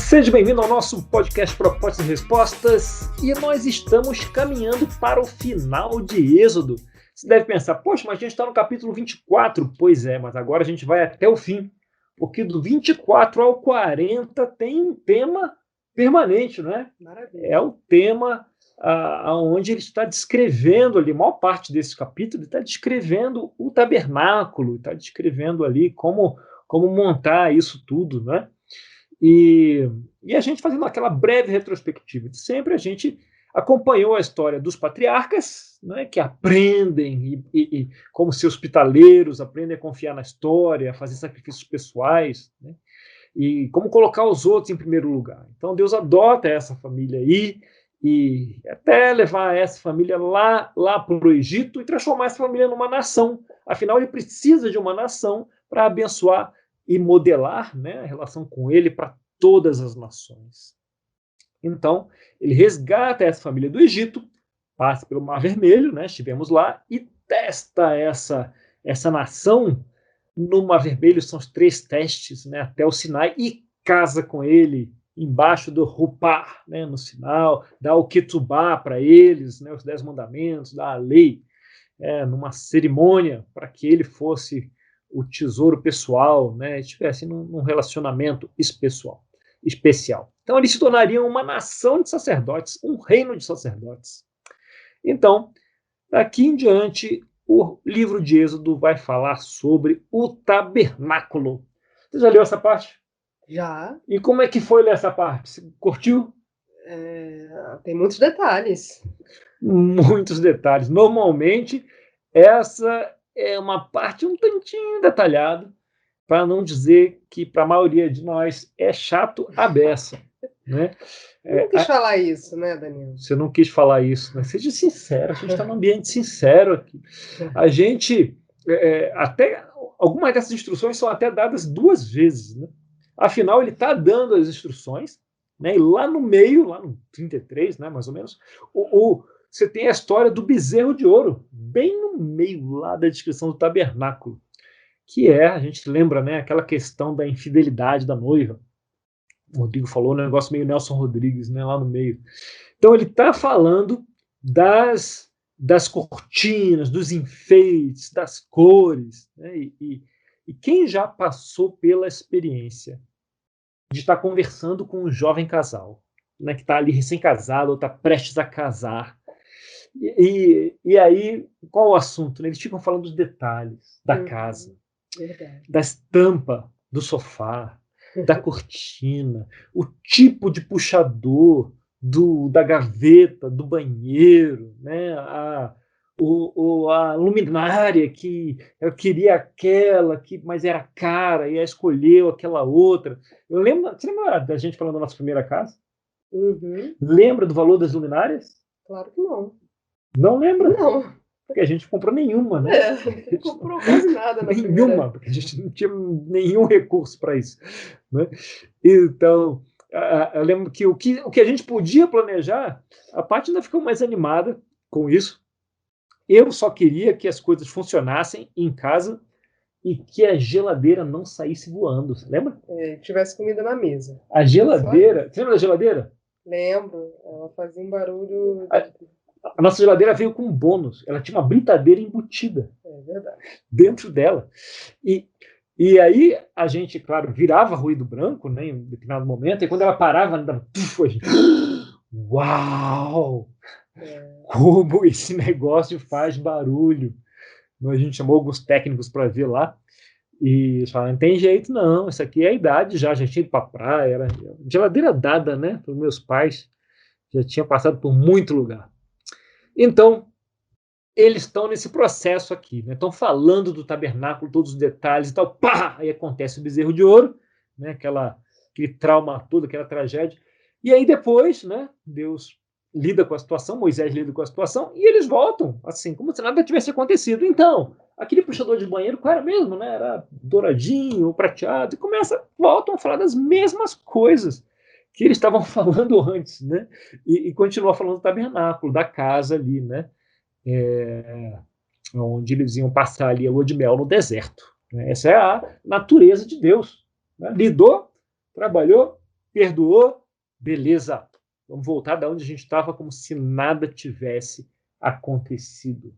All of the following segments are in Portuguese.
Seja bem-vindo ao nosso podcast Propostas e Respostas, e nós estamos caminhando para o final de Êxodo. Você deve pensar, poxa, mas a gente está no capítulo 24. Pois é, mas agora a gente vai até o fim, porque do 24 ao 40 tem um tema permanente, não é? Maravilha. É o tema onde ele está descrevendo ali, a maior parte desse capítulo, ele está descrevendo o tabernáculo, está descrevendo ali como montar isso tudo, né? E a gente fazendo aquela breve retrospectiva de sempre, a gente acompanhou a história dos patriarcas, né, que aprendem, e como seus hospitaleiros, aprendem a confiar na história, a fazer sacrifícios pessoais, né, e como colocar os outros em primeiro lugar. Então Deus adota essa família aí, e até levar essa família lá para o Egito e transformar essa família numa nação. Afinal, ele precisa de uma nação para abençoar e modelar, né, a relação com ele para todas as nações. Então, ele resgata essa família do Egito, passa pelo Mar Vermelho, né, estivemos lá, e testa essa nação no Mar Vermelho. São os 3 testes, né, até o Sinai, e casa com ele embaixo do Rupá, né, no Sinai, dá o Ketubá para eles, né, os 10 mandamentos, dá a lei, numa cerimônia para que ele fosse o tesouro pessoal, né, estivesse num relacionamento especial. Então, eles se tornariam uma nação de sacerdotes, um reino de sacerdotes. Então, daqui em diante, o livro de Êxodo vai falar sobre o tabernáculo. Você já leu essa parte? Já. E como é que foi ler essa parte? Você curtiu? Tem muitos detalhes. Muitos detalhes. Normalmente, essa é uma parte um tantinho detalhada, para não dizer que para a maioria de nós é chato a beça, né? Eu não quis falar isso, né, Danilo? Você não quis falar isso, né? Seja sincero, a gente está num ambiente sincero aqui. A gente, até algumas dessas instruções são até dadas 2 vezes, né? Afinal, ele está dando as instruções, né? E lá no meio, lá no 33, né, mais ou menos, você tem a história do bezerro de ouro, bem no meio lá da descrição do tabernáculo, que a gente lembra, né, aquela questão da infidelidade da noiva. O Rodrigo falou um negócio meio Nelson Rodrigues, né, lá no meio. Então ele está falando das cortinas, dos enfeites, das cores, né, e quem já passou pela experiência de estar conversando com um jovem casal, né, que está ali recém-casado ou está prestes a casar, e aí, qual o assunto? Eles ficam falando dos detalhes da casa, da estampa do sofá, da cortina, o tipo de puxador da gaveta, do banheiro, né? A luminária, que eu queria aquela, mas era cara, e escolheu aquela outra. Você lembra da gente falando da nossa primeira casa? Uhum. Lembra do valor das luminárias? Claro que não. Não lembra? Não. Porque a gente comprou nenhuma, né? Não comprou quase nada na nenhuma, primeira. porque a gente não tinha nenhum recurso para isso, né? Então, eu lembro que o que a gente podia planejar, a Paty ainda ficou mais animada com isso. Eu só queria que as coisas funcionassem em casa e que a geladeira não saísse voando. Você lembra? Tivesse comida na mesa. A geladeira... Você lembra da geladeira? Lembro. Ela fazia um barulho... A nossa geladeira veio com um bônus. Ela tinha uma britadeira embutida. É verdade. Dentro dela. E aí a gente, claro, virava ruído branco, né, em um determinado momento, e quando ela parava, ela dava... a gente, uau! Como esse negócio faz barulho. A gente chamou alguns técnicos para ver lá, e eles falaram, não tem jeito não, isso aqui é a idade já tinha ido para a praia, era geladeira dada, né, pelos meus pais, já tinha passado por muito lugar. Então, eles estão nesse processo aqui, né? Estão falando do tabernáculo, todos os detalhes e tal, pá! Aí acontece o bezerro de ouro, né? Aquele trauma todo, aquela tragédia. E aí depois, né, Deus lida com a situação, Moisés lida com a situação, e eles voltam, assim, como se nada tivesse acontecido. Então, aquele puxador de banheiro, qual era mesmo, né? Era douradinho, prateado, e voltam a falar das mesmas coisas que eles estavam falando antes, né? E continua falando do tabernáculo, da casa ali, né? Onde eles iam passar ali a lua de mel no deserto. Essa é a natureza de Deus, né? Lidou, trabalhou, perdoou, beleza. Vamos voltar da onde a gente estava como se nada tivesse acontecido.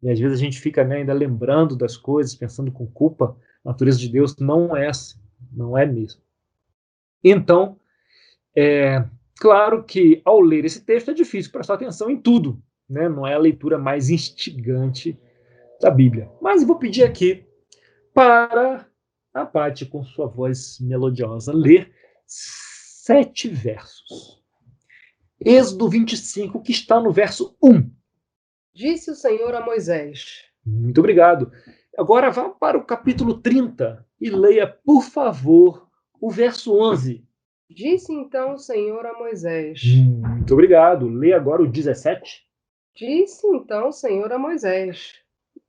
E às vezes a gente fica, né, ainda lembrando das coisas, pensando com culpa. A natureza de Deus não é assim, não é mesmo. Então, claro que ao ler esse texto é difícil prestar atenção em tudo, né? Não é a leitura mais instigante da Bíblia. Mas eu vou pedir aqui para a Paty, com sua voz melodiosa, ler 7 versos. Êxodo 25, que está no verso 1. Disse o Senhor a Moisés. Muito obrigado. Agora vá para o capítulo 30 e leia, por favor, o verso 11. Disse então o Senhor a Moisés. Muito obrigado. Leia agora o 17. Disse então o Senhor a Moisés.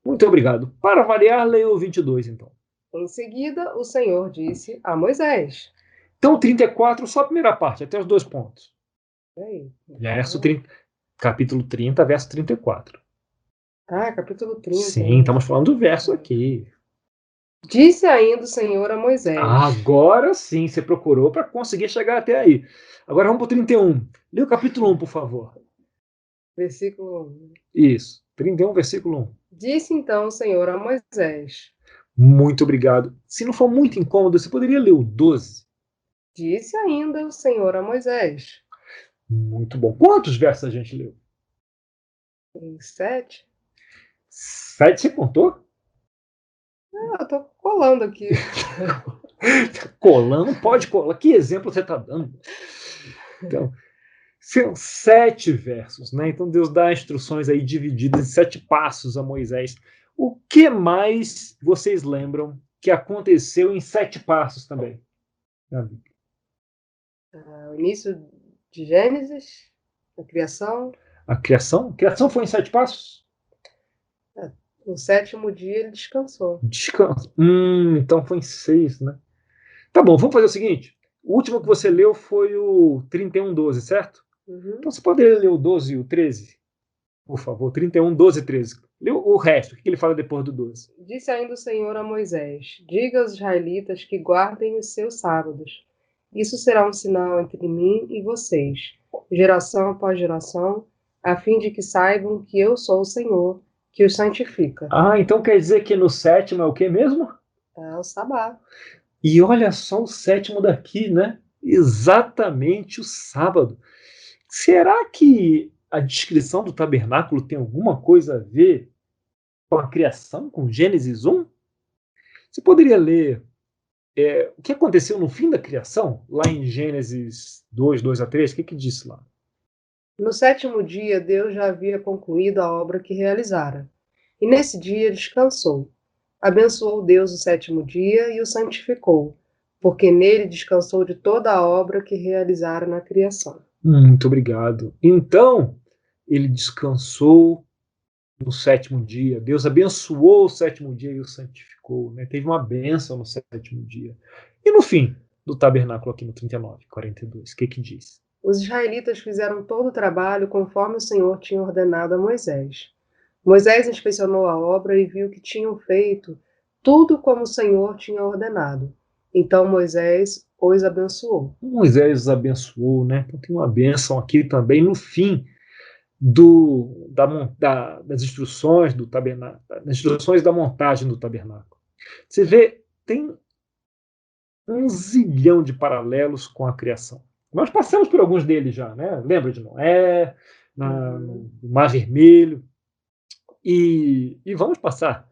Muito obrigado. Para variar, leia o 22, então. Em seguida, o Senhor disse a Moisés. Então, 34, só a primeira parte, até os 2 pontos. Aí. Capítulo 30, verso 34. Ah, capítulo 30. Sim, estamos falando do verso aqui. Disse ainda o Senhor a Moisés. Agora sim, você procurou para conseguir chegar até aí. Agora vamos para o 31. Lê o capítulo 1, por favor. Versículo 1. Isso, 31, versículo 1. Disse então o Senhor a Moisés. Muito obrigado. Se não for muito incômodo, você poderia ler o 12? Disse ainda o Senhor a Moisés. Muito bom. Quantos versos a gente leu? Em 7. 7 você contou? Eu tô colando aqui. Colando, pode colar. Que exemplo você está dando? Então, são 7 versos, né? Então Deus dá instruções aí divididas em 7 passos a Moisés. O que mais vocês lembram que aconteceu em 7 passos também? O início de Gênesis, a criação. A criação? A criação foi em 7 passos? No 7º dia ele descansou. Descanso. Então foi em 6, né? Tá bom, vamos fazer o seguinte. O último que você leu foi o 31, 12, certo? Uhum. Então você poderia ler o 12 e o 13? Por favor, 31, 12 e 13. Lê o resto, o que ele fala depois do 12? Disse ainda o Senhor a Moisés. Diga aos israelitas que guardem os seus sábados. Isso será um sinal entre mim e vocês, geração após geração, a fim de que saibam que eu sou o Senhor, que os santifica. Então quer dizer que no 7º é o que mesmo? É o sábado. E olha só o 7º daqui, né? Exatamente o sábado. Será que a descrição do tabernáculo tem alguma coisa a ver com a criação, com Gênesis 1? Você poderia ler o que aconteceu no fim da criação, lá em Gênesis 2, 2 a 3? O que diz lá? No 7º dia, Deus já havia concluído a obra que realizara. E nesse dia descansou. Abençoou Deus o 7º dia e o santificou, porque nele descansou de toda a obra que realizara na criação. Muito obrigado. Então, ele descansou no 7º dia. Deus abençoou o 7º dia e o santificou. Né? Teve uma bênção no 7º dia. E no fim do tabernáculo, aqui no 39, 42, o que diz? Os israelitas fizeram todo o trabalho conforme o Senhor tinha ordenado a Moisés. Moisés inspecionou a obra e viu que tinham feito tudo como o Senhor tinha ordenado. Então Moisés os abençoou. Moisés os abençoou, né? Então tem uma bênção aqui também no fim das instruções do tabernáculo, das instruções da montagem do tabernáculo. Você vê, tem um zilhão de paralelos com a criação. Nós passamos por alguns deles já, né? Lembra de Noé, no Mar Vermelho, e vamos passar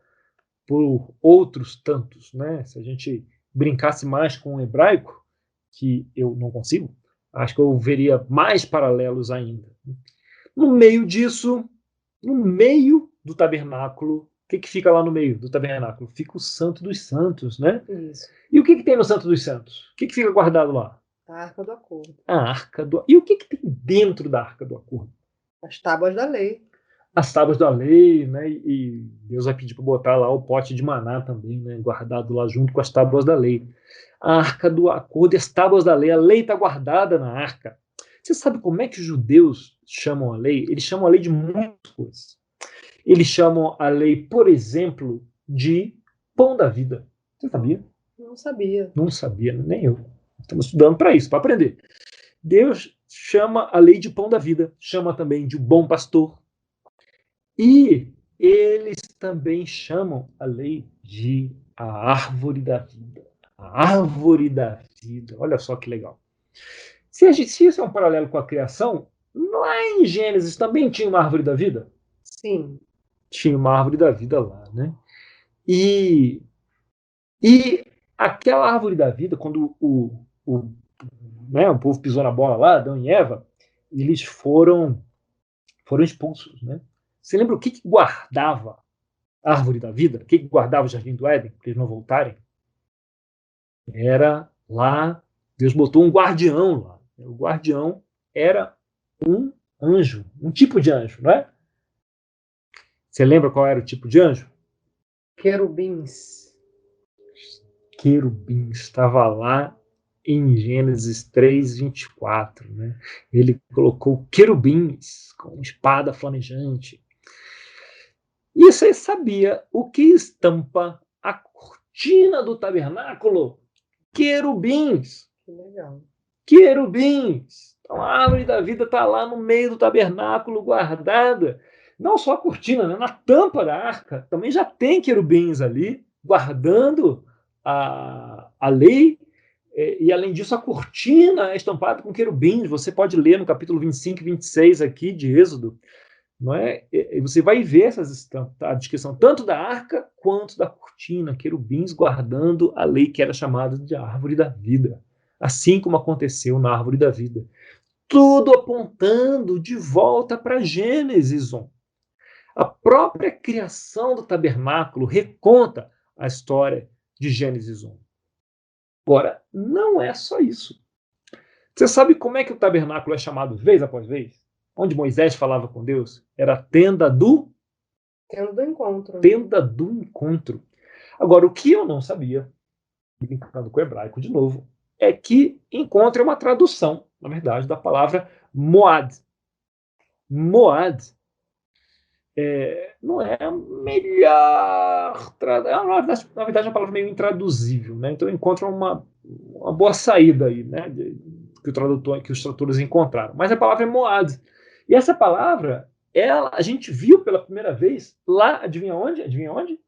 por outros tantos, né? Se a gente brincasse mais com o hebraico, que eu não consigo, acho que eu veria mais paralelos ainda. No meio disso, no meio do tabernáculo, o que fica lá no meio do tabernáculo? Fica o Santo dos Santos, né? Isso. E o que tem no Santo dos Santos? O que fica guardado lá? A Arca do Acordo. A Arca do... E o que tem dentro da Arca do Acordo? As tábuas da lei. As tábuas da lei, né? E Deus vai pedir para botar lá o pote de maná também, né? Guardado lá junto com as tábuas da lei. A Arca do Acordo e as tábuas da lei. A lei está guardada na arca. Você sabe como é que os judeus chamam a lei? Eles chamam a lei de muitas coisas. Eles chamam a lei, por exemplo, de pão da vida. Você sabia? Não sabia. Não sabia, nem eu. Estamos estudando para isso, para aprender. Deus chama a lei de pão da vida, chama também de bom pastor. E eles também chamam a lei de a árvore da vida. A árvore da vida. Olha só que legal. Se isso é um paralelo com a criação, lá em Gênesis também tinha uma árvore da vida? Sim. Tinha uma árvore da vida lá, né? E aquela árvore da vida, quando o povo pisou na bola lá, Adão e Eva, eles foram expulsos, né? Você lembra o que guardava a árvore da vida? O que guardava o jardim do Éden, para eles não voltarem? Era lá, Deus botou um guardião lá. O guardião era um anjo, um tipo de anjo, não é? Você lembra qual era o tipo de anjo? Querubins. Querubim estava lá em Gênesis 3:24, né? Ele colocou querubins com espada flamejante. E você sabia o que estampa a cortina do tabernáculo? Querubins. Que legal. Querubins. Então a árvore da vida está lá no meio do tabernáculo guardada. Não só a cortina, né? Na tampa da arca também já tem querubins ali guardando a lei. E além disso, a cortina é estampada com querubins. Você pode ler no capítulo 25 e 26 aqui de Êxodo. Não é? E você vai ver essas estampas, a descrição tanto da arca quanto da cortina, querubins guardando a lei que era chamada de árvore da vida, assim como aconteceu na árvore da vida. Tudo apontando de volta para Gênesis 1. A própria criação do tabernáculo reconta a história de Gênesis 1. Agora, não é só isso. Você sabe como é que o tabernáculo é chamado vez após vez? Onde Moisés falava com Deus? Era a tenda do encontro. Tenda do encontro. Agora, o que eu não sabia, brincando com o hebraico de novo, é que encontro é uma tradução, na verdade, da palavra Moad. Moad não é a melhor tradução. Na verdade, é uma palavra meio intraduzível, né? Então, encontro uma boa saída aí, né? Que os tradutores encontraram. Mas a palavra é Moad. E essa palavra, a gente viu pela primeira vez lá, adivinha onde? Adivinha onde?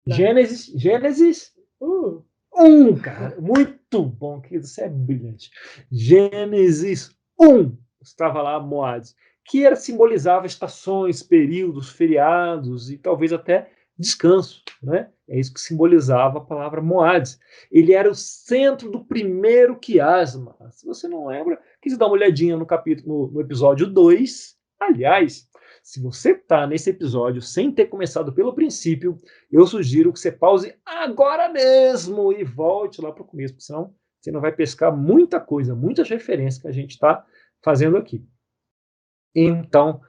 Gênesis 1, cara. Muito bom, querido. Você é brilhante. Gênesis 1 estava lá Moad, que simbolizava estações, períodos, feriados e talvez até descanso, né? É isso que simbolizava a palavra Moad. Ele era o centro do primeiro quiasma. Se você não lembra, quis dar uma olhadinha no episódio 2. Aliás, se você está nesse episódio sem ter começado pelo princípio, eu sugiro que você pause agora mesmo e volte lá para o começo, porque senão você não vai pescar muita coisa, muitas referências que a gente está fazendo aqui. Então,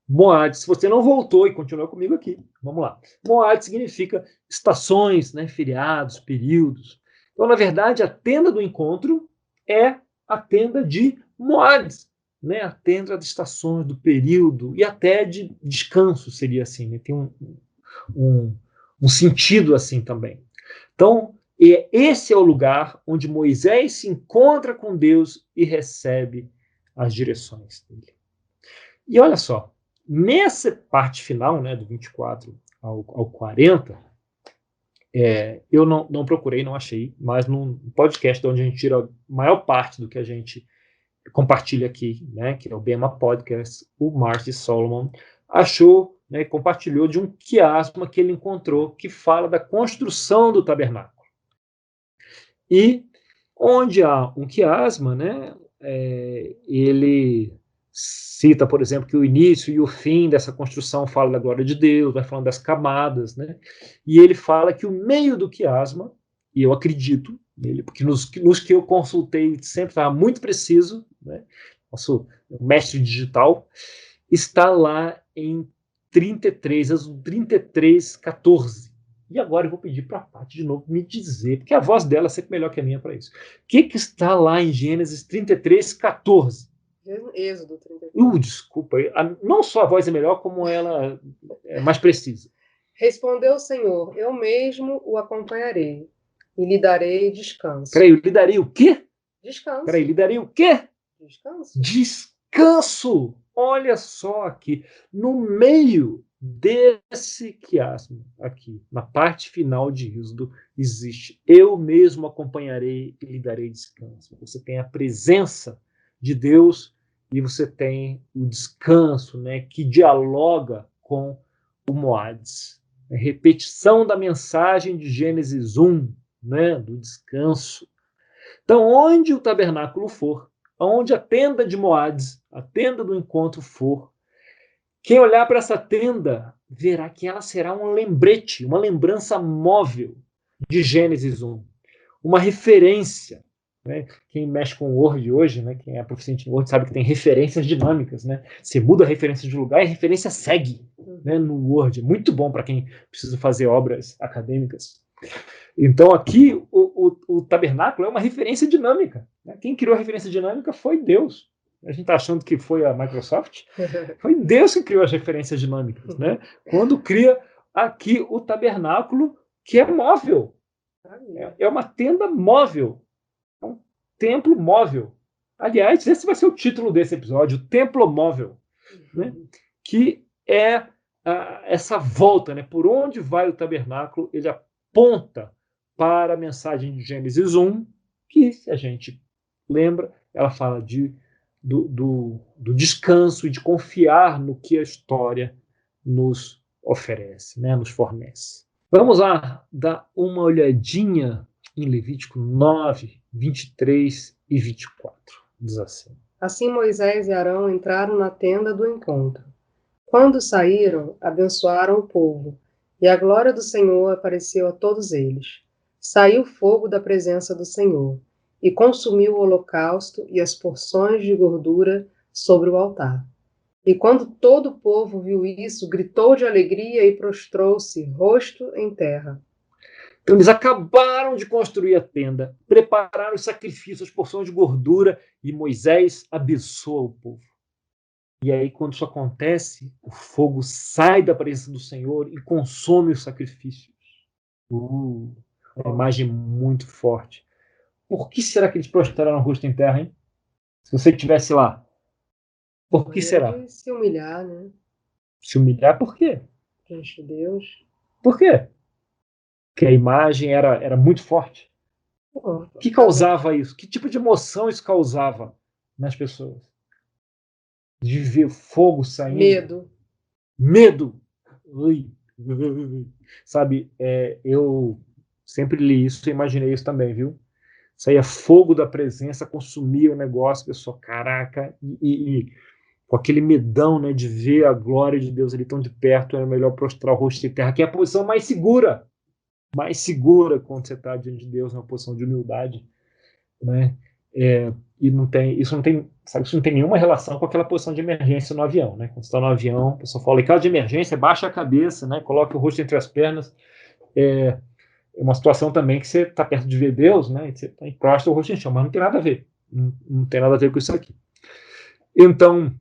Moad, se você não voltou e continuou comigo aqui, vamos lá. Moad significa estações, né, feriados, períodos. Então, na verdade, a tenda do encontro é a tenda de Moad, né, a tenda de estações, do período e até de descanso, seria assim, né? Tem um sentido assim também. Então, esse é o lugar onde Moisés se encontra com Deus e recebe as direções dele. E olha só, nessa parte final, né, do 24 ao 40, eu não procurei, não achei, mas num podcast onde a gente tira a maior parte do que a gente compartilha aqui, né, que é o Bema Podcast, o Marty Solomon achou, né, compartilhou de um quiasma que ele encontrou que fala da construção do tabernáculo. E onde há um quiasma, né, ele cita, por exemplo, que o início e o fim dessa construção fala da glória de Deus, vai falando das camadas, né? E ele fala que o meio do quiasma, e eu acredito nele, porque nos que eu consultei sempre estava muito preciso, né? Nosso mestre digital, está lá em 33, 33:14. E agora eu vou pedir para a Paty de novo me dizer, porque a voz dela é sempre melhor que a minha para isso. O que está lá em Gênesis 33:14? Êxodo 33. Desculpa. Não só a voz é melhor, como ela é mais precisa. Respondeu o Senhor, eu mesmo o acompanharei e lhe darei descanso. Peraí, eu lhe darei o quê? Descanso. Peraí, lhe darei o quê? Descanso. Descanso! Olha só aqui, no meio desse quiasmo aqui, na parte final de Êxodo, existe: eu mesmo acompanharei e lhe darei descanso. Você tem a presença de Deus e você tem o descanso, né, que dialoga com o Moades. É repetição da mensagem de Gênesis 1, né, do descanso. Então, onde o tabernáculo for, onde a tenda de Moades, a tenda do encontro for, quem olhar para essa tenda verá que ela será um lembrete, uma lembrança móvel de Gênesis 1, uma referência. Né? Quem mexe com o Word hoje, né? Quem é proficiente em Word, sabe que tem referências dinâmicas. Né? Você muda a referência de lugar e a referência segue, né, no Word. Muito bom para quem precisa fazer obras acadêmicas. Então, aqui, o tabernáculo é uma referência dinâmica. Né? Quem criou a referência dinâmica foi Deus. A gente está achando que foi a Microsoft. Foi Deus que criou as referências dinâmicas. Né? Quando cria aqui o tabernáculo, que é móvel. É uma tenda móvel. É um templo móvel. Aliás, esse vai ser o título desse episódio, Templo Móvel. Né? Que é essa volta. Né? Por onde vai o tabernáculo, ele aponta para a mensagem de Gênesis 1, que, se a gente lembra, ela fala do descanso e de confiar no que a história nos oferece, né, nos fornece. Vamos lá dar uma olhadinha em Levítico 9, 23 e 24. Diz assim: Assim Moisés e Arão entraram na tenda do encontro. Quando saíram, abençoaram o povo, e a glória do Senhor apareceu a todos eles. Saiu fogo da presença do Senhor, e consumiu o holocausto e as porções de gordura sobre o altar. E quando todo o povo viu isso, gritou de alegria e prostrou-se, rosto em terra. Então, eles acabaram de construir a tenda, prepararam os sacrifícios, as porções de gordura, e Moisés abençoa o povo. E aí, quando isso acontece, o fogo sai da presença do Senhor e consome os sacrifícios. Uma imagem muito forte. Por que será que eles prostraram o rosto em terra, hein? Se você estivesse lá. Por que será? Se humilhar, né? Se humilhar, por quê? Diante de Deus. Por quê? Porque a imagem era muito forte. O que causava isso? Que tipo de emoção isso causava nas pessoas? De ver fogo saindo? Medo. Medo! Ui. Sabe, eu sempre li isso e imaginei isso também, viu? Saía fogo da presença, consumia o negócio, a pessoa, caraca, e com aquele medão, né, de ver a glória de Deus ali tão de perto, era melhor prostrar o rosto em terra, que é a posição mais segura quando você está diante de Deus, na posição de humildade, né? E não tem, isso não tem nenhuma relação com aquela posição de emergência no avião, né? Quando você está no avião, a pessoa fala, em caso de emergência, baixa a cabeça, né? Coloca o rosto entre as pernas. É uma situação também que você está perto de ver Deus, né? E você encosta o rosto em chão, mas não tem nada a ver. Não tem nada a ver com isso aqui. Então,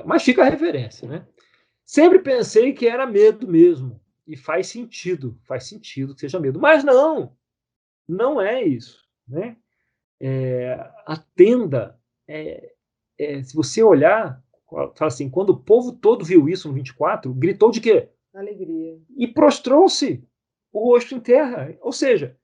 mas fica a referência, né? Sempre pensei que era medo mesmo. E faz sentido que seja medo. Mas não é isso, né? A tenda, se você olhar, fala assim, quando o povo todo viu isso no 24, gritou de quê? Alegria. E prostrou-se o rosto em terra. Ou seja,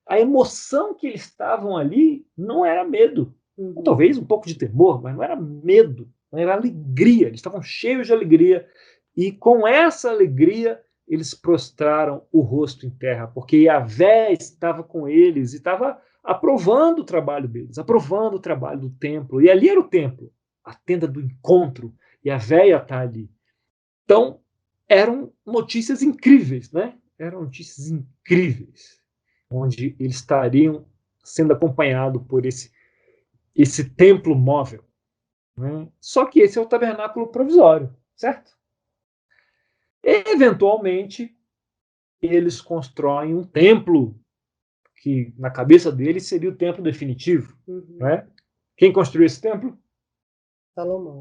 a emoção que eles estavam ali não era medo. Ou talvez um pouco de temor, mas não era medo, não era alegria. Eles estavam cheios de alegria. E com essa alegria, eles prostraram o rosto em terra, porque Yahvé estava com eles e estava aprovando o trabalho deles, aprovando o trabalho do templo. E ali era o templo, a tenda do encontro. Yahvé ia estar ali. Então, eram notícias incríveis, né? Eram notícias incríveis, onde eles estariam sendo acompanhados por esse templo móvel. Né? Só que esse é o tabernáculo provisório, certo? Eventualmente, eles constroem um templo que, na cabeça deles, seria o templo definitivo. Né? Quem construiu esse templo?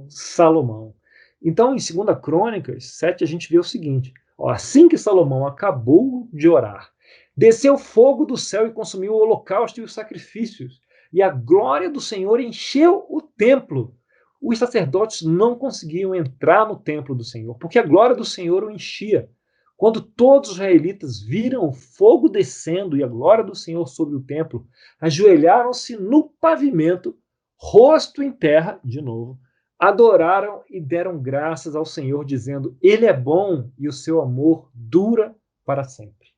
Salomão. Então, em 2 Crônicas 7, a gente vê o seguinte: assim que Salomão acabou de orar, desceu fogo do céu e consumiu o holocausto e os sacrifícios. e a glória do Senhor encheu o templo. Os sacerdotes não conseguiam entrar no templo do Senhor, porque a glória do Senhor o enchia. Quando todos os israelitas viram o fogo descendo e a glória do Senhor sobre o templo, ajoelharam-se no pavimento, rosto em terra, de novo, adoraram e deram graças ao Senhor, dizendo: Ele é bom e o seu amor dura para sempre.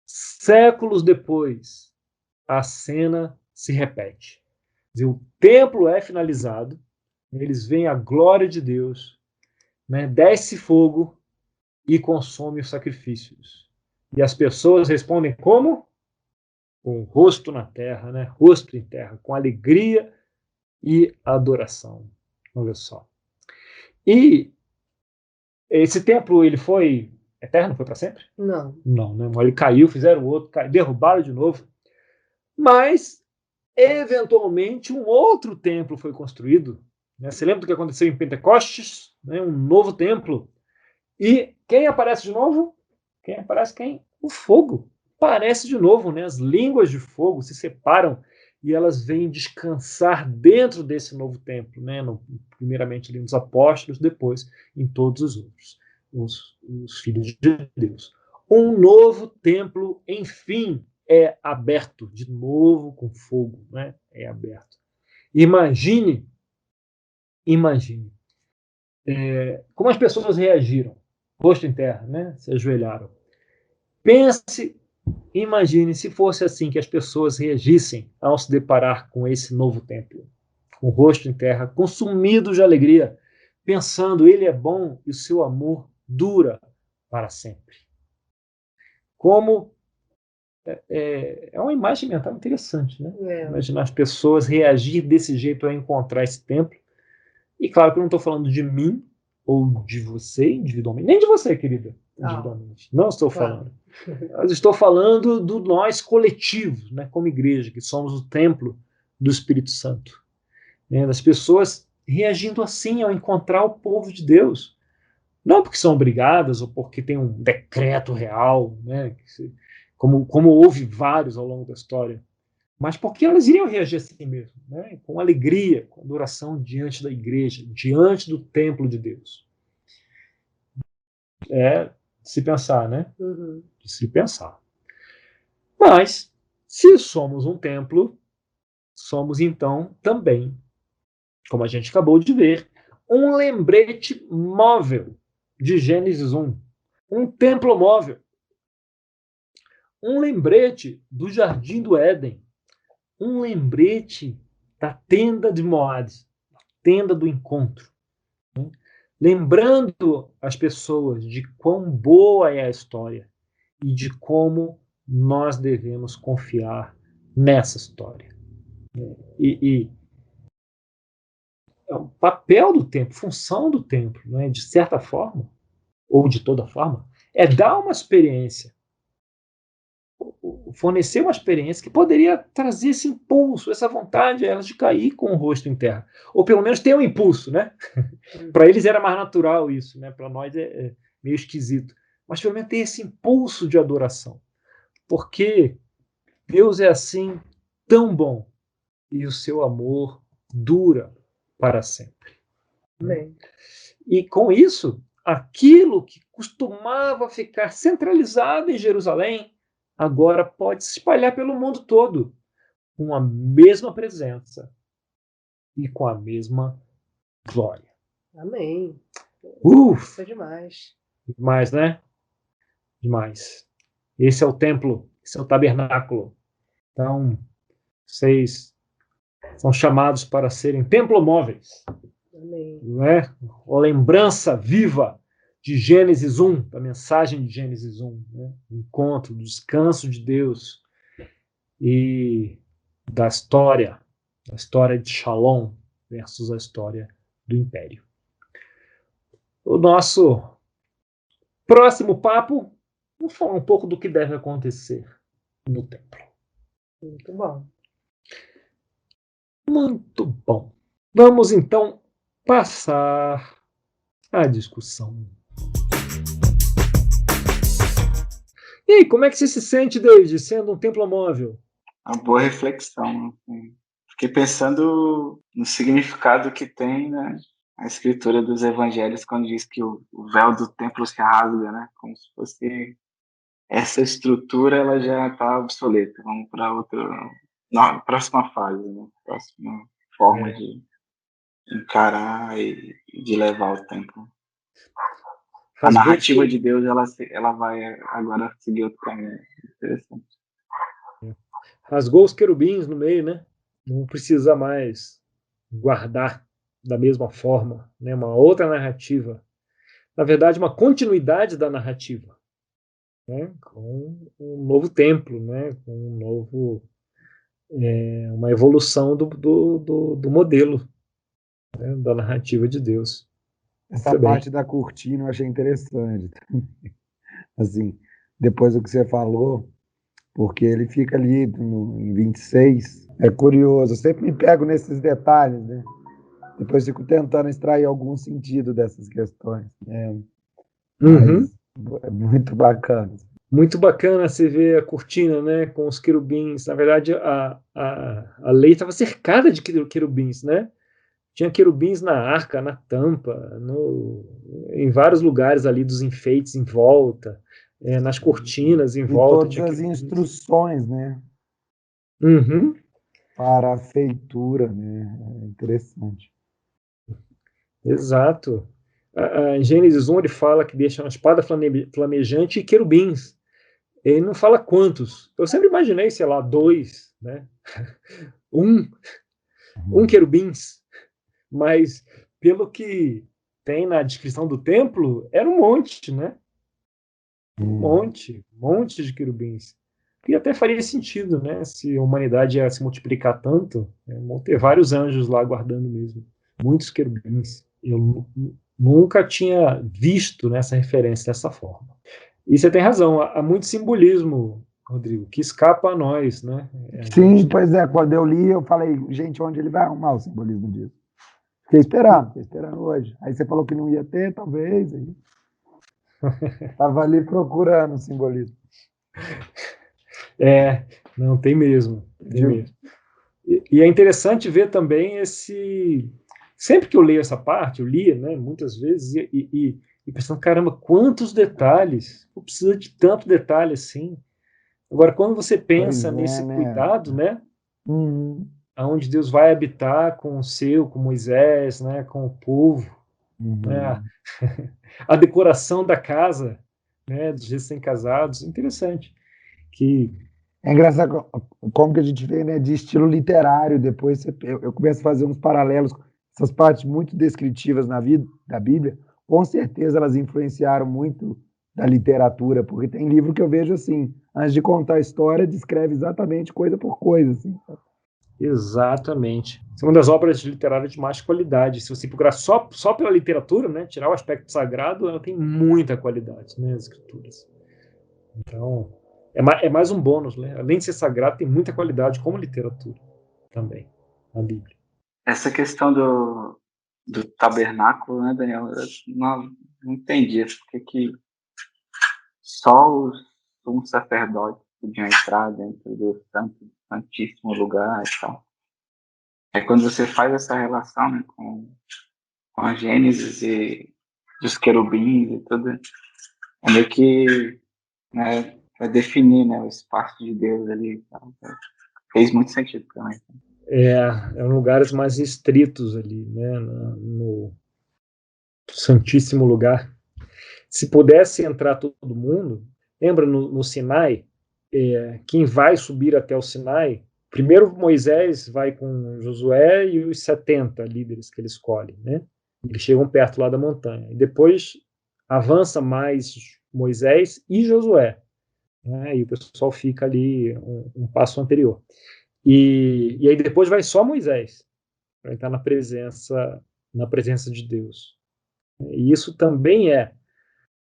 Séculos depois, a cena se repete. O templo é finalizado, eles veem a glória de Deus, né? Desce fogo e consome os sacrifícios. E as pessoas respondem como? Com o rosto na terra, né? Rosto em terra, com alegria e adoração. Olha só. E esse templo, ele foi eterno? Foi para sempre? Não. Não, né? Ele caiu, fizeram outro, derrubaram de novo. Mas, eventualmente, um outro templo foi construído. Né? Você lembra do que aconteceu em Pentecostes? Né? Um novo templo. E quem aparece de novo? Quem aparece? Quem? O fogo. Aparece de novo, né? As línguas de fogo se separam e elas vêm descansar dentro desse novo templo, né? Primeiramente ali nos apóstolos, depois em todos os outros, os filhos de Deus. Um novo templo, enfim, é aberto, de novo com fogo, né? É aberto. Imagine como as pessoas reagiram, rosto em terra, né? Se ajoelharam. Imagine se fosse assim que as pessoas reagissem ao se deparar com esse novo templo, com o rosto em terra, consumidos de alegria, pensando: Ele é bom e o seu amor dura para sempre. Como é uma imagem mental interessante, né? Imaginar as pessoas reagir desse jeito ao encontrar esse templo. E claro que eu não estou falando de mim ou de você individualmente, nem de você, querida, individualmente. Não estou falando. Mas estou falando do nós coletivos, né, como igreja, que somos o templo do Espírito Santo. Né, das pessoas reagindo assim ao encontrar o povo de Deus. Não porque são obrigadas ou porque tem um decreto real, né, como houve vários ao longo da história, mas porque elas iriam reagir assim mesmo, né? Com alegria, com adoração diante da igreja, diante do templo de Deus. É de se pensar, né? Uhum. De se pensar. Mas, se somos um templo, somos então também, como a gente acabou de ver, um lembrete móvel de Gênesis 1. Um templo móvel. Um lembrete do Jardim do Éden. Um lembrete da tenda de Moab, tenda do encontro. Né? Lembrando as pessoas de quão boa é a história e de como nós devemos confiar nessa história. E o papel do templo, função do templo, né, de certa forma, ou de toda forma, é dar uma experiência, fornecer uma experiência que poderia trazer esse impulso, essa vontade a elas de cair com o rosto em terra. Ou pelo menos ter um impulso, né? Para eles era mais natural isso, né? Para nós é meio esquisito. Mas pelo menos ter esse impulso de adoração. Porque Deus é assim tão bom e o seu amor dura para sempre. Amém. E com isso, aquilo que costumava ficar centralizado em Jerusalém, agora pode se espalhar pelo mundo todo, com a mesma presença e com a mesma glória. Amém. Isso é demais. Demais, né? Demais. Esse é o templo, esse é o tabernáculo. Então, vocês são chamados para serem templomóveis. Amém. Não é? A lembrança viva de Gênesis 1, da mensagem de Gênesis 1, né? O encontro, do descanso de Deus e da história de Shalom versus a história do Império. O nosso próximo papo, vamos falar um pouco do que deve acontecer no templo. Muito bom. Muito bom. Vamos então passar à discussão. E aí, como é que você se sente, David, sendo um templo móvel? uma boa reflexão, né? Fiquei pensando no significado que tem, né, a escritura dos evangelhos quando diz que o véu do templo se rasga, né? Como se fosse essa estrutura, ela já está obsoleta. Vamos para outra, não, próxima fase, né? Próxima forma de encarar e de levar o templo. A narrativa de Deus, ela vai agora seguir outro caminho. Interessante. Rasgou os querubins no meio, né? Não precisa mais guardar da mesma forma, né? Uma outra narrativa. Na verdade, uma continuidade da narrativa, né? Com um novo templo, né? Com um novo, uma evolução do modelo, né? Da narrativa de Deus. Essa parte da cortina eu achei interessante. Assim, depois do que você falou, porque ele fica ali em 26. É curioso, eu sempre me pego nesses detalhes, né? Depois fico tentando extrair algum sentido dessas questões. Mas é muito bacana. Muito bacana você ver a cortina, né, com os querubins. Na verdade, a lei estava cercada de querubins, né? Tinha querubins na arca, na tampa, em vários lugares ali dos enfeites em volta, nas cortinas em volta. E todas as instruções, né? Uhum. Para a feitura, né? É interessante. Exato. Em Gênesis 1 ele fala que deixa uma espada flamejante e querubins. Ele não fala quantos. Eu sempre imaginei, sei lá, 2, né? um querubins. Mas pelo que tem na descrição do templo, era um monte, né? Um monte de querubins. E até faria sentido, né? Se a humanidade ia se multiplicar tanto, vão ter vários anjos lá guardando mesmo. Muitos querubins. Eu nunca tinha visto nessa referência dessa forma. E você tem razão, há muito simbolismo, Rodrigo, que escapa a nós, né? Sim, pois é, quando eu li, eu falei, gente, onde ele vai arrumar o simbolismo disso? Fiquei esperando hoje. Aí você falou que não ia ter, talvez. Aí. Estava ali procurando o simbolismo. Não, tem mesmo. Tem mesmo. E é interessante ver também esse. Sempre que eu leio essa parte, eu lia, né, muitas vezes, e pensando, caramba, quantos detalhes! Não precisa de tanto detalhe assim. Agora, quando você pensa nesse cuidado, né? Aonde Deus vai habitar com com Moisés, né, com o povo, né, a decoração da casa, né, dos recém-casados, interessante. É engraçado como que a gente vê, né, de estilo literário, depois eu começo a fazer uns paralelos, essas partes muito descritivas na vida da Bíblia, com certeza elas influenciaram muito da literatura, porque tem livro que eu vejo assim, antes de contar a história, descreve exatamente coisa por coisa, assim. Exatamente. São uma das obras literárias de mais qualidade. Se você procurar só pela literatura, né, tirar o aspecto sagrado, ela tem muita qualidade, né, as escrituras. Então, é mais um bônus, né? Além de ser sagrado, tem muita qualidade como literatura também, na Bíblia. Essa questão do tabernáculo, né, Daniel? Eu não entendi porque que só os sumos sacerdotes podiam entrar dentro do santíssimo lugar e tal. É quando você faz essa relação, né, com a Gênesis e dos querubins e tudo, é meio que, né, vai definir, né, o espaço de Deus ali. Então, fez muito sentido também. Eram lugares mais restritos ali, né, no Santíssimo Lugar. Se pudesse entrar todo mundo, lembra no Sinai, quem vai subir até o Sinai, primeiro Moisés vai com Josué e os 70 líderes que ele escolhe, né? Eles chegam perto lá da montanha. E depois avança mais Moisés e Josué, né? E o pessoal fica ali um passo anterior. E aí depois vai só Moisés, para entrar na presença de Deus. E isso também é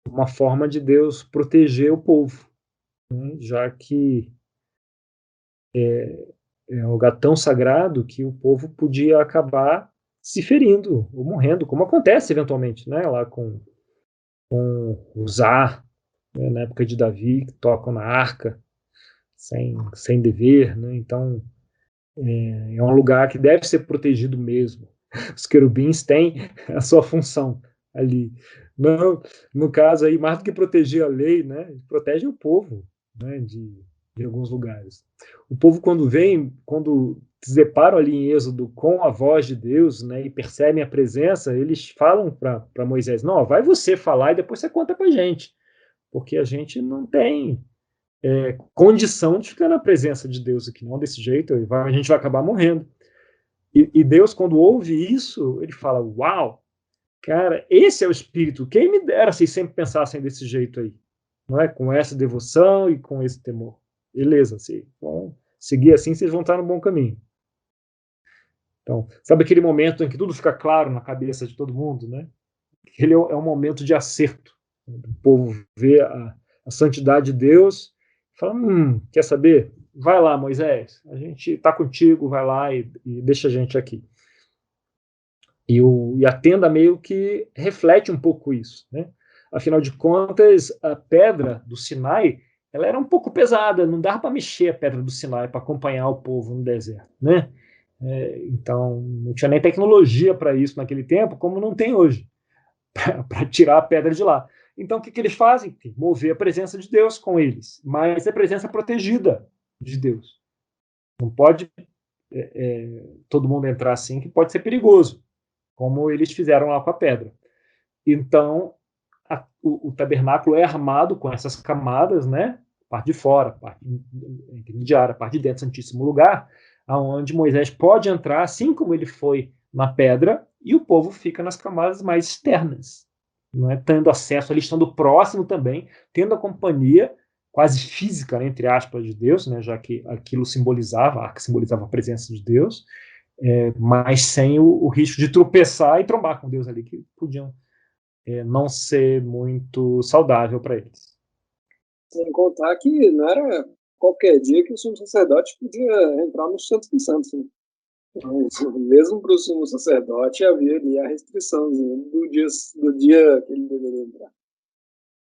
uma forma de Deus proteger o povo, né? Já que é um lugar tão sagrado que o povo podia acabar se ferindo ou morrendo, como acontece eventualmente, né? Lá com Uzá, né? Na época de Davi, que tocam na arca, sem dever, né? Então é um lugar que deve ser protegido mesmo. Os querubins têm a sua função ali. Não, no caso aí, mais do que proteger a lei, né, protege o povo, né, de alguns lugares. O povo, quando se deparam ali em Êxodo com a voz de Deus, né, e percebem a presença, eles falam para Moisés: não, vai você falar e depois você conta para a gente, porque a gente não tem condição de ficar na presença de Deus aqui, não desse jeito, a gente vai acabar morrendo. E Deus, quando ouve isso, ele fala: uau, cara, esse é o espírito. Quem me dera se sempre pensassem desse jeito aí, não é? Com essa devoção e com esse temor. Beleza, se vão seguir assim, vocês vão estar no bom caminho. Então, sabe aquele momento em que tudo fica claro na cabeça de todo mundo, né? Ele é um momento de acerto. O povo vê a santidade de Deus e fala: quer saber? Vai lá, Moisés, a gente está contigo, vai lá e deixa a gente aqui. E a tenda meio que reflete um pouco isso, né? Afinal de contas, a pedra do Sinai, ela era um pouco pesada, não dava para mexer a pedra do Sinai para acompanhar o povo no deserto, né? Então, não tinha nem tecnologia para isso naquele tempo, como não tem hoje, para tirar a pedra de lá. Então, o que eles fazem? Mover a presença de Deus com eles, mas é presença protegida de Deus. Não pode todo mundo entrar assim, que pode ser perigoso, como eles fizeram lá com a pedra. Então, o tabernáculo é armado com essas camadas, né? Parte de fora, parte intermediária, parte de dentro do Santíssimo Lugar, aonde Moisés pode entrar, assim como ele foi na pedra, e o povo fica nas camadas mais externas, não é? Tendo acesso ali, estando próximo também, tendo a companhia quase física, né, entre aspas, de Deus, né, já que aquilo simbolizava a presença de Deus, mas sem o risco de tropeçar e trombar com Deus ali, que podiam não ser muito saudável para eles. Sem contar que não era qualquer dia que o sumo sacerdote podia entrar no Santo dos Santos, né? Mesmo para o sumo sacerdote havia ali a restrição do dia que ele deveria entrar.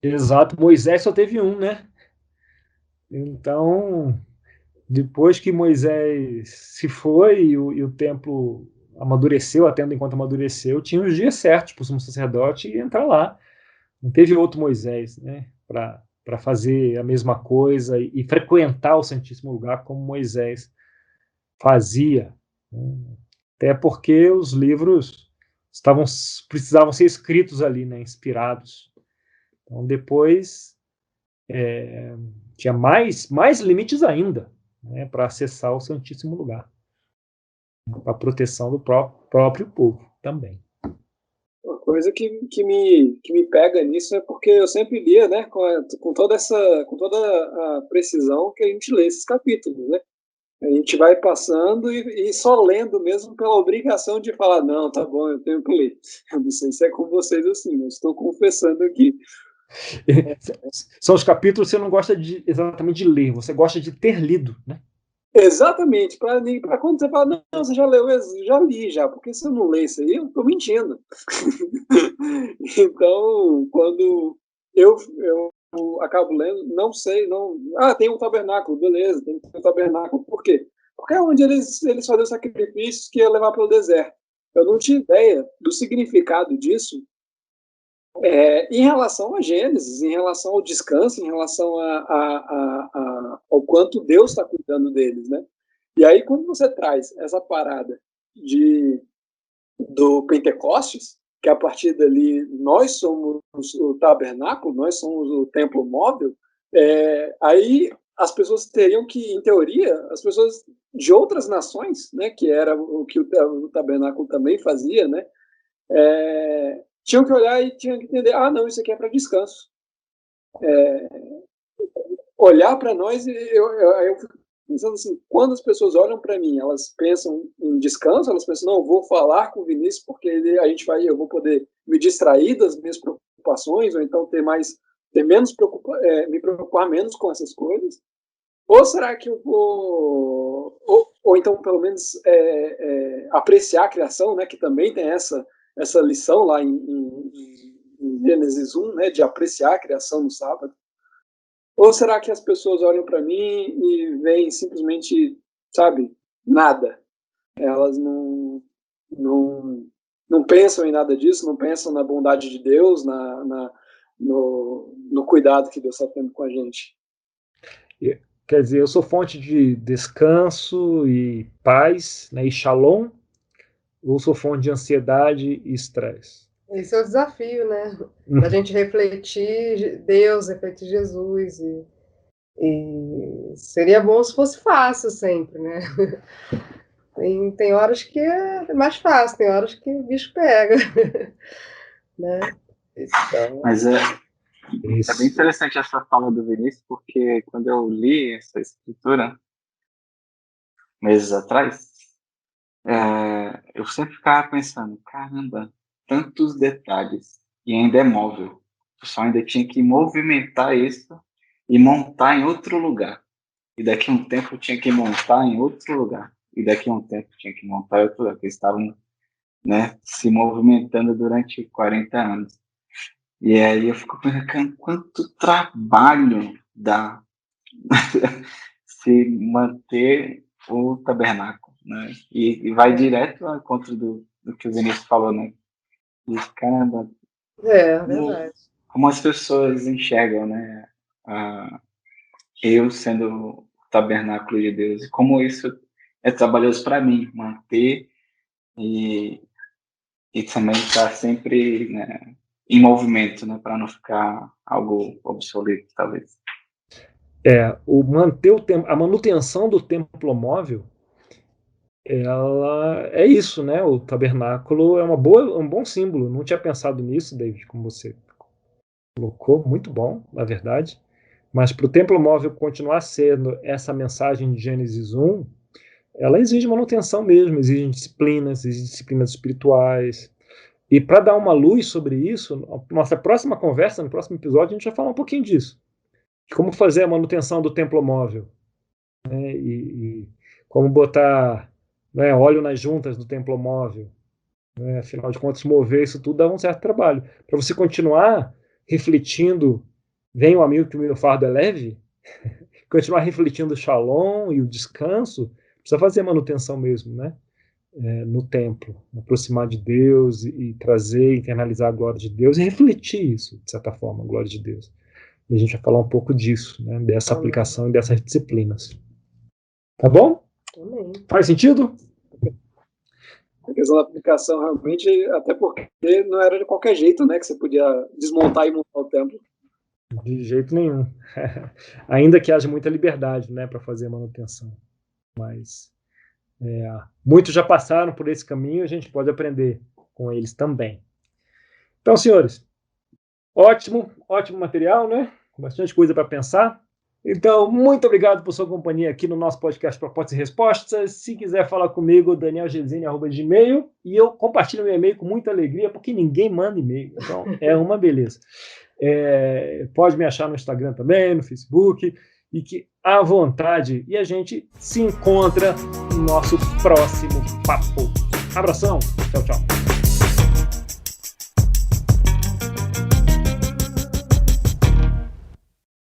Exato, Moisés só teve um, né? Então, depois que Moisés se foi e o templo amadureceu, a tenda enquanto amadureceu, tinha os dias certos para o sumo sacerdote entrar lá. Não teve outro Moisés, né? Para fazer a mesma coisa e frequentar o Santíssimo Lugar como Moisés fazia. Até porque os livros precisavam ser escritos ali, né? Inspirados. Então, depois tinha mais limites ainda, né, para acessar o Santíssimo Lugar, para a proteção do próprio povo também. Uma coisa que me pega nisso é porque eu sempre lia, né, com toda a precisão que a gente lê esses capítulos, né? A gente vai passando e só lendo mesmo pela obrigação de falar: não, tá bom, eu tenho que ler. Eu não sei se é com vocês assim, mas estou confessando aqui. São os capítulos que você não gosta exatamente de ler, você gosta de ter lido, né? Exatamente, para quando você fala: não, você já leu, eu já li já, porque se eu não ler isso aí, eu estou mentindo. Então, quando eu acabo lendo, não sei, tem um tabernáculo, beleza, tem um tabernáculo, por quê? Porque é onde eles faziam sacrifícios que ia levar para o deserto. Eu não tinha ideia do significado disso em relação a Gênesis, em relação ao descanso, em relação ao quanto Deus está cuidando deles, né? E aí, quando você traz essa parada do Pentecostes, que a partir dali nós somos o tabernáculo, nós somos o templo móvel, aí as pessoas teriam que, em teoria, as pessoas de outras nações, né, que era o que o tabernáculo também fazia, né, tinham que olhar e tinham que entender: não, isso aqui é para descanso. Olhar para nós, eu fico pensando assim, quando as pessoas olham para mim, elas pensam em descanso, elas pensam: não, eu vou falar com o Vinícius porque eu vou poder me distrair das minhas preocupações, ou então me preocupar menos com essas coisas. Ou será que eu vou, ou então pelo menos apreciar a criação, né, que também tem essa lição lá em Gênesis 1, né, de apreciar a criação no sábado. Ou será que as pessoas olham para mim e veem simplesmente, sabe, nada? Elas não pensam em nada disso, não pensam na bondade de Deus, no cuidado que Deus está tendo com a gente. Quer dizer, eu sou fonte de descanso e paz, né, e shalom, ou sou fonte de ansiedade e estresse? Esse é o desafio, né? Da gente refletir Deus, refletir Jesus. E seria bom se fosse fácil sempre, né? Tem horas que é mais fácil, tem horas que o bicho pega. Né? Então... Mas é bem interessante essa fala do Vinícius, porque quando eu li essa escritura, meses atrás, eu sempre ficava pensando, caramba, tantos detalhes, e ainda é móvel. Eu só ainda tinha que movimentar isso e montar em outro lugar. E daqui a um tempo eu tinha que montar em outro lugar. E daqui a um tempo eu tinha que montar em outro lugar, porque eles estavam, né, se movimentando durante 40 anos. E aí eu fico pensando, quanto trabalho dá se manter o tabernáculo, né? E vai direto ao encontro do que o Vinícius falou, né? De caramba, verdade. como as pessoas enxergam, né? Eu sendo o tabernáculo de Deus, e como isso é trabalhoso para mim, manter e também estar sempre, né, em movimento, né, para não ficar algo obsoleto, talvez. A manutenção do templo móvel, ela é isso, né? O tabernáculo é um bom símbolo. Não tinha pensado nisso, David, como você colocou, muito bom, na verdade. Mas para o templo móvel continuar sendo essa mensagem de Gênesis 1, ela exige manutenção mesmo, exige disciplinas espirituais. E para dar uma luz sobre isso, nossa próxima conversa, no próximo episódio, a gente vai falar um pouquinho disso. Como fazer a manutenção do templo móvel, né? E como botar, né, óleo nas juntas do templo móvel, né? Afinal de contas, mover isso tudo dá um certo trabalho. Para você continuar refletindo, vem o amigo que o meu fardo é leve, continuar refletindo o shalom e o descanso, precisa fazer manutenção mesmo, né? No templo, aproximar de Deus e trazer, internalizar a glória de Deus e refletir isso, de certa forma, a glória de Deus. E a gente vai falar um pouco disso, né? Dessa aplicação e dessas disciplinas. Tá bom? Também. Faz sentido? A questão da aplicação, realmente, até porque não era de qualquer jeito, né, que você podia desmontar e montar o templo. De jeito nenhum. Ainda que haja muita liberdade, né, para fazer a manutenção. Mas muitos já passaram por esse caminho, a gente pode aprender com eles também. Então, senhores, ótimo material, né? Bastante coisa para pensar. Então, muito obrigado por sua companhia aqui no nosso podcast Propostas e Respostas. Se quiser falar comigo, danielgesine@gmail.com, e eu compartilho meu e-mail com muita alegria, porque ninguém manda e-mail. Então, é uma beleza. Pode me achar no Instagram também, no Facebook, e que à vontade. E a gente se encontra no nosso próximo papo. Abração, tchau, tchau.